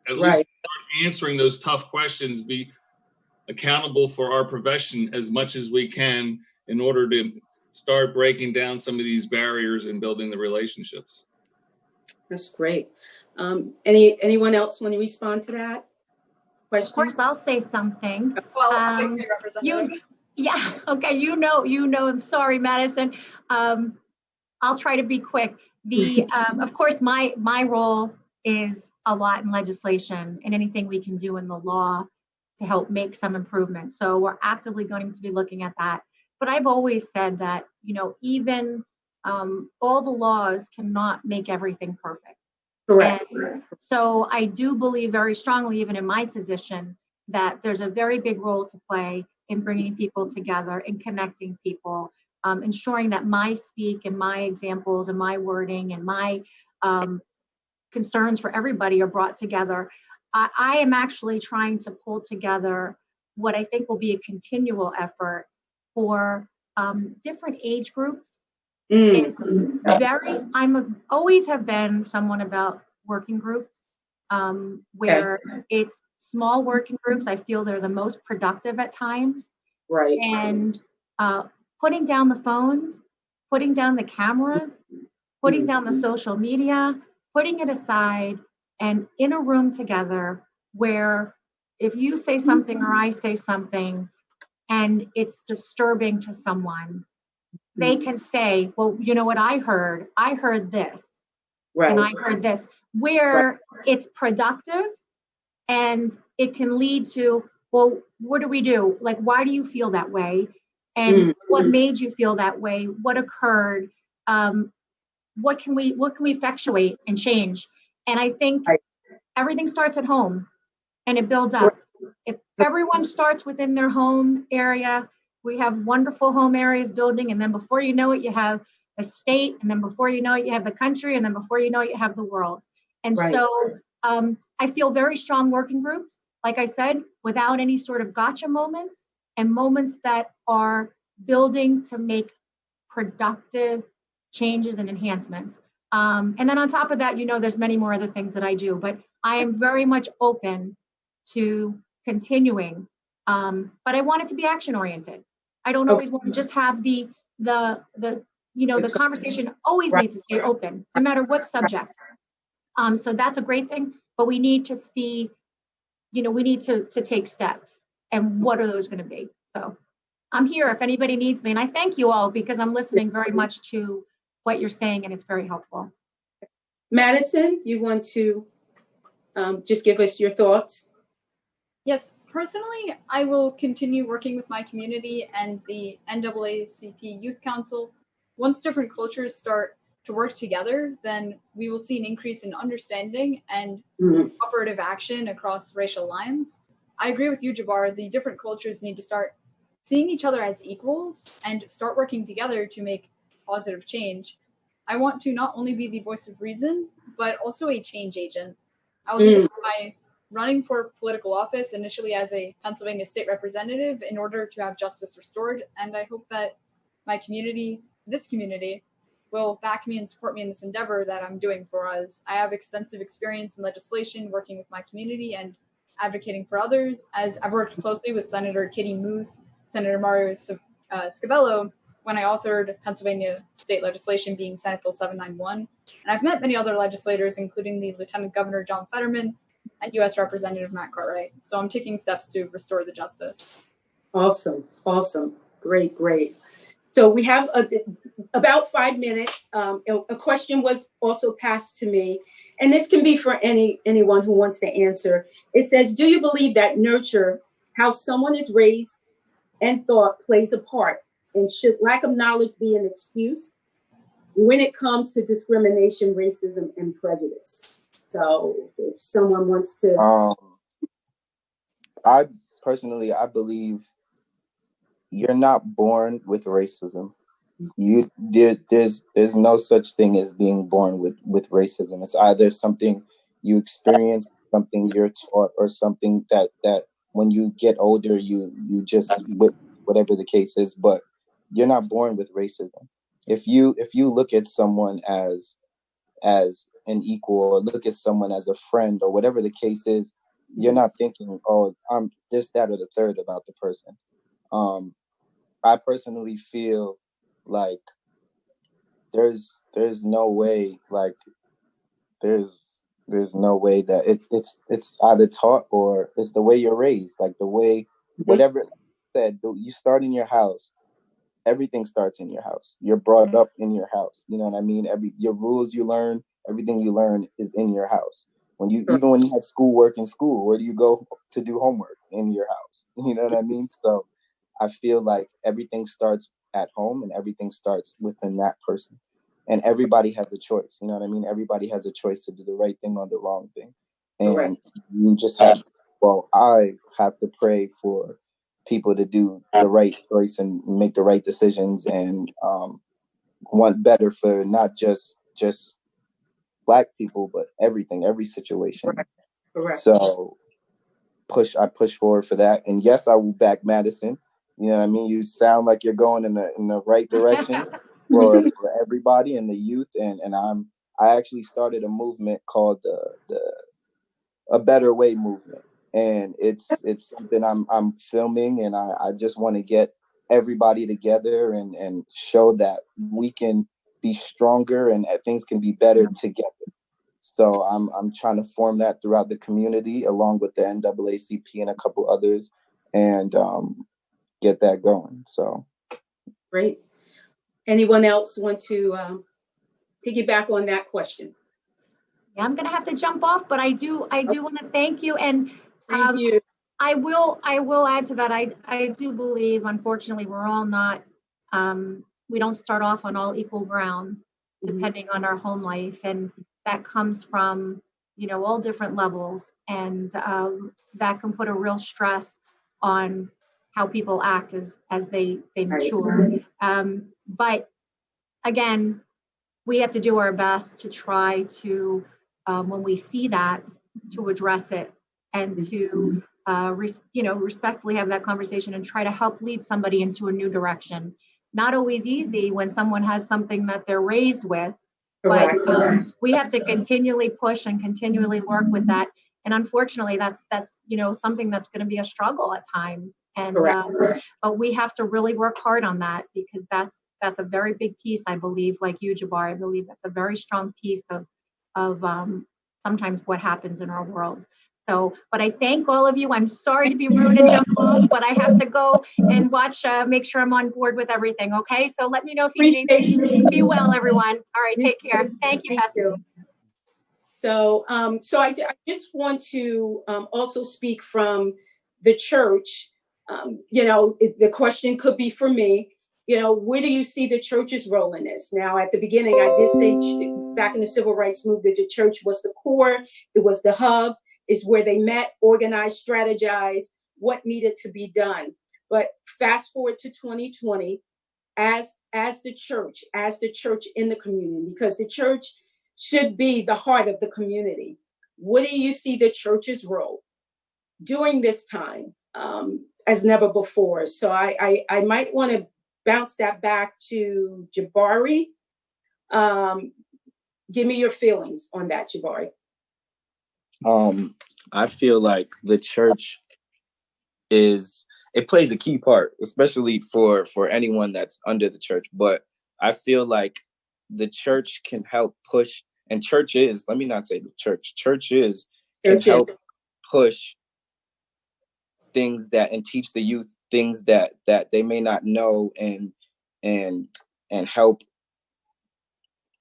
at least start answering those tough questions, be accountable for our profession as much as we can in order to start breaking down some of these barriers and building the relationships. That's great. Anyone else want to respond to that question? Of course, I'll say something. Well, representative. Yeah. Okay. I'm sorry, Madison. I'll try to be quick. Of course, my role is a lot in legislation and anything we can do in the law to help make some improvements. So we're actively going to be looking at that. But I've always said that, even all the laws cannot make everything perfect. Correct. And so I do believe very strongly, even in my position, that there's a very big role to play in bringing people together and connecting people, ensuring that my speak and my examples and my wording and my concerns for everybody are brought together. I am actually trying to pull together what I think will be a continual effort for different age groups. Always have been someone about working groups, where it's small working groups. I feel they're the most productive at times. Right. And putting down the phones, putting down the cameras, putting down the social media, putting it aside, and in a room together where if you say something or I say something and it's disturbing to someone, they can say, well, you know what I heard this, and I heard this, where it's productive and it can lead to, well, what do we do? Like, why do you feel that way? And what made you feel that way? What occurred? What can we effectuate and change? And I think everything starts at home and it builds up. If everyone starts within their home area, we have wonderful home areas building, and then before you know it, you have the state, and then before you know it, you have the country, and then before you know it, you have the world. And so I feel very strong working groups, like I said, without any sort of gotcha moments, and moments that are building to make productive changes and enhancements. And then on top of that, there's many more other things that I do, but I am very much open to continuing. But I want it to be action oriented. I don't always want to just have the conversation always needs to stay open, no matter what subject. So that's a great thing, but we need to see, we need to take steps, and what are those going to be? So I'm here if anybody needs me, and I thank you all because I'm listening very much to what you're saying, and it's very helpful. Madison, you want to just give us your thoughts. Yes, personally, I will continue working with my community and the NAACP Youth Council. Once different cultures start to work together, then we will see an increase in understanding and cooperative action across racial lines. I agree with you, Jabbar. The different cultures need to start seeing each other as equals and start working together to make positive change. I want to not only be the voice of reason, but also a change agent. I will do this by running for political office, initially as a Pennsylvania state representative, in order to have justice restored. And I hope that my community, this community, will back me and support me in this endeavor that I'm doing for us. I have extensive experience in legislation, working with my community and advocating for others, as I've worked closely with Senator Kitty Muth, Senator Mario Scavello, when I authored Pennsylvania state legislation, being Senate Bill 791. And I've met many other legislators, including the Lieutenant Governor John Fetterman and U.S. Representative Matt Cartwright. So I'm taking steps to restore the justice. Awesome. Great. So we have about 5 minutes. A question was also passed to me, and this can be for anyone who wants to answer. It says, do you believe that nurture, how someone is raised and thought, plays a part? And should lack of knowledge be an excuse when it comes to discrimination, racism, and prejudice? So if someone wants to... I believe you're not born with racism. There's no such thing as being born with racism. It's either something you experience, something you're taught, or something that when you get older, you just, whatever the case is, but you're not born with racism. If you look at someone as an equal, or look at someone as a friend, or whatever the case is, you're not thinking, oh, I'm this, that, or the third about the person. I personally feel like there's no way, like there's no way that it's either taught or it's the way you're raised, like the way, whatever said, you start in your house. Everything starts in your house. You're brought up in your house. You know what I mean? Your rules you learn, everything you learn is in your house. Even when you have schoolwork in school, where do you go to do homework? In your house. You know what I mean? So I feel like everything starts at home, and everything starts within that person. And everybody has a choice. You know what I mean? Everybody has a choice to do the right thing or the wrong thing. And you just I have to pray for people to do the right choice and make the right decisions, and want better for not just Black people, but everything, every situation. Correct. So I push forward for that. And yes, I will back Madison. You know what I mean? You sound like you're going in the right direction for everybody and the youth. And I actually started a movement called the A Better Way movement. And it's something I'm filming, and I just want to get everybody together and show that we can be stronger and things can be better together. So I'm trying to form that throughout the community, along with the NAACP and a couple others, and get that going. So great. Anyone else want to piggyback on that question? Yeah, I'm gonna have to jump off, but I do want to thank you, and Thank you. I will add to that. I do believe, unfortunately, we're all not, we don't start off on all equal ground, depending on our home life. And that comes from, all different levels. And that can put a real stress on how people act as they mature. But again, we have to do our best to try to, when we see that, to address it, and to respectfully have that conversation and try to help lead somebody into a new direction. Not always easy when someone has something that they're raised with, but we have to continually push and continually work with that. And unfortunately, that's something that's going to be a struggle at times. And but we have to really work hard on that, because that's a very big piece, I believe, like you, Jabari. I believe that's a very strong piece of sometimes what happens in our world. So, but I thank all of you. I'm sorry to be rude and jump off, but I have to go and watch, make sure I'm on board with everything. Okay. So let me know if you need anything. Be well, everyone. All right. Take care. Thank you, Pastor. So I just want to also speak from the church. The question could be for me. Where do you see the church's role in this? Now, at the beginning, I did say back in the civil rights movement, the church was the core. It was the hub. It's where they met, organized, strategized what needed to be done. But fast forward to 2020, as the church in the community, because the church should be the heart of the community. What do you see the church's role during this time as never before? So I might want to bounce that back to Jabari. Give me your feelings on that, Jabari. I feel like the church it plays a key part, especially for anyone that's under the church. But I feel like the church can help push, and let me not say the church can help push things and teach the youth things that they may not know, and help,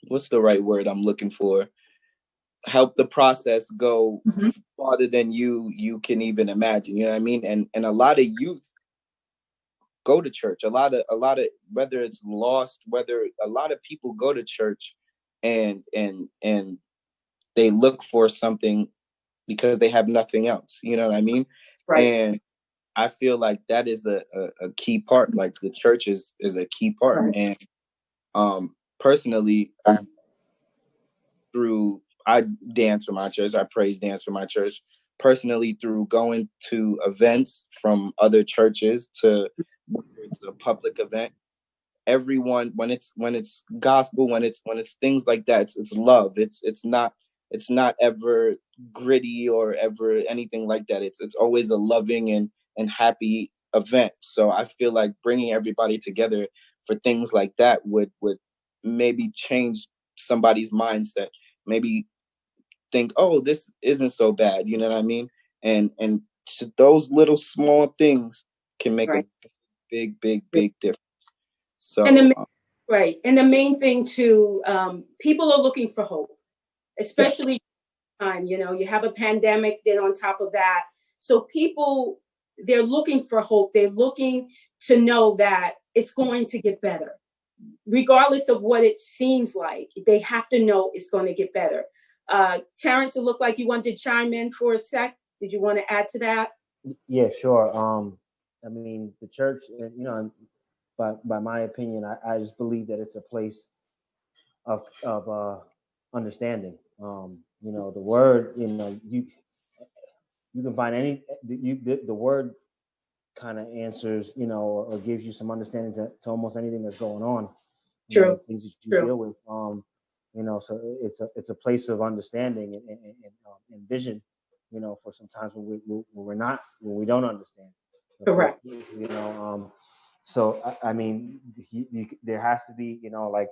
what's the right word I'm looking for? Help the process go farther than you can even imagine. You know what I mean? And a lot of youth go to church. A lot of whether it's lost, whether a lot of people go to church and they look for something because they have nothing else. You know what I mean? Right. And I feel like that is a key part. Like the church is a key part. Right. And personally, I dance for my church. I praise dance for my church. Personally, through going to events from other churches, to whether it's a public event, everyone, when it's gospel, when it's things like that, it's love. It's not ever gritty or ever anything like that. It's always a loving and happy event. So I feel like bringing everybody together for things like that would maybe change somebody's mindset. Maybe think, oh, this isn't so bad. You know what I mean? And those little small things can make a big difference. So and the main thing too, people are looking for hope, especially time. You have a pandemic, then on top of that, so people, they're looking for hope. They're looking to know that it's going to get better, regardless of what it seems like. They have to know it's going to get better. Terrance, it looked like you wanted to chime in for a sec. Did you want to add to that? Yeah, sure. I mean, the church, by my opinion, I just believe that it's a place of understanding. The word, you can find the word kind of answers, or gives you some understanding to almost anything that's going on. True. Things that you deal with. So it's a place of understanding and vision. For sometimes when we don't understand. Correct. So I mean, there has to be, like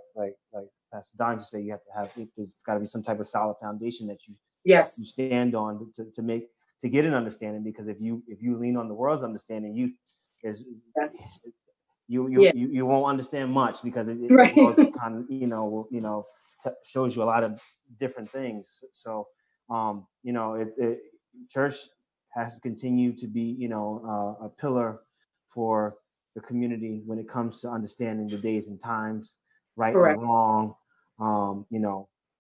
Pastor Don just said, you have to have. There's got to be some type of solid foundation that you stand on to get an understanding. Because if you lean on the world's understanding, you won't understand much, because it kind of shows you a lot of different things. So church has to continue to be a pillar for the community when it comes to understanding the days and times, right and wrong,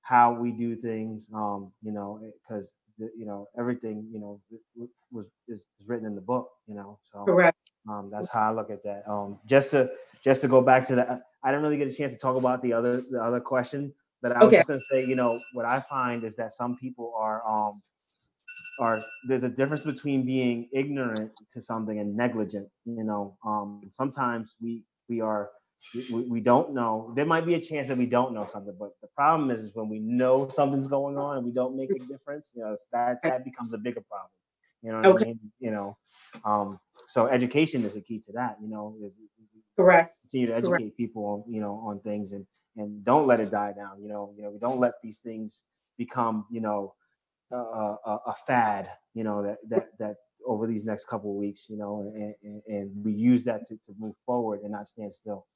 how we do things, because everything is written in the book, so that's how I look at that. Just to go back to that, I didn't really get a chance to talk about the other question, but I was just going to say, what I find is that some people are there's a difference between being ignorant to something and negligent. Sometimes we don't know. There might be a chance that we don't know something, but the problem is when we know something's going on and we don't make a difference, that becomes a bigger problem. You know what I mean? So education is a key to that. Is correct. Continue to educate people on on things, and don't let it die down. We don't let these things become a fad. That over these next couple of weeks, and we use that to move forward and not stand still.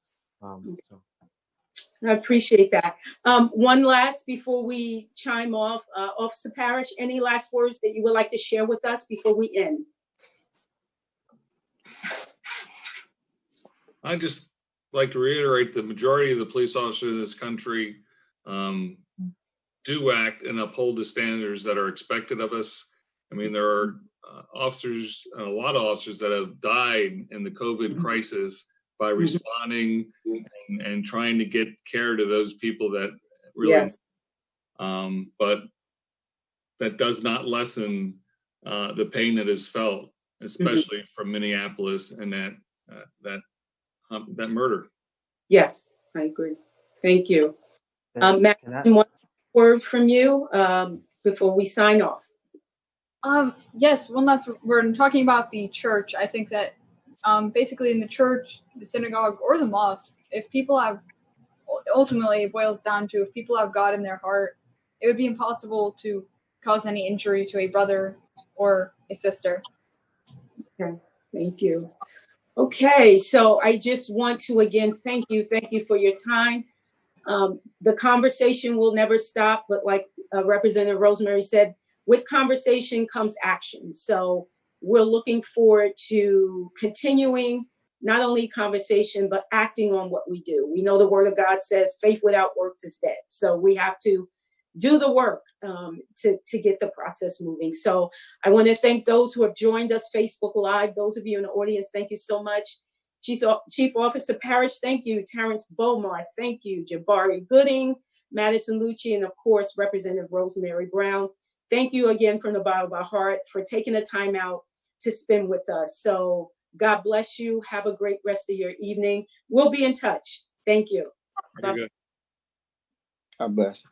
I appreciate that. One last before we chime off, Officer Parrish, any last words that you would like to share with us before we end? I just like to reiterate the majority of the police officers in this country do act and uphold the standards that are expected of us. I mean, there are officers, a lot of officers that have died in the COVID crisis by responding and trying to get care to those people that really, Yes. But that does not lessen the pain that is felt, especially from Minneapolis and that murder. Yes, I agree. Thank you. Matt, Can one word from you before we sign off. Yes, one last, we're talking about the church. I think that basically in the church, the synagogue, or the mosque, if people have, ultimately it boils down to, if people have God in their heart, it would be impossible to cause any injury to a brother or a sister. Okay, thank you. Okay, so I just want to again thank you for your time. The conversation will never stop, but like Representative Rosemary said, with conversation comes action. So we're looking forward to continuing not only conversation, but acting on what we do. We know the word of God says faith without works is dead. So we have to do the work to get the process moving. So I want to thank those who have joined us Facebook Live. Those of you in the audience, thank you so much. Chief Officer Parish, thank you. Terrance Bomar, thank you. Jabari Gooding, Madison Moochie, and of course, Representative Rosemary Brown. Thank you again from the bottom of our heart for taking the time out to spend with us. So God bless you. Have a great rest of your evening. We'll be in touch. Thank you. Very good. God bless.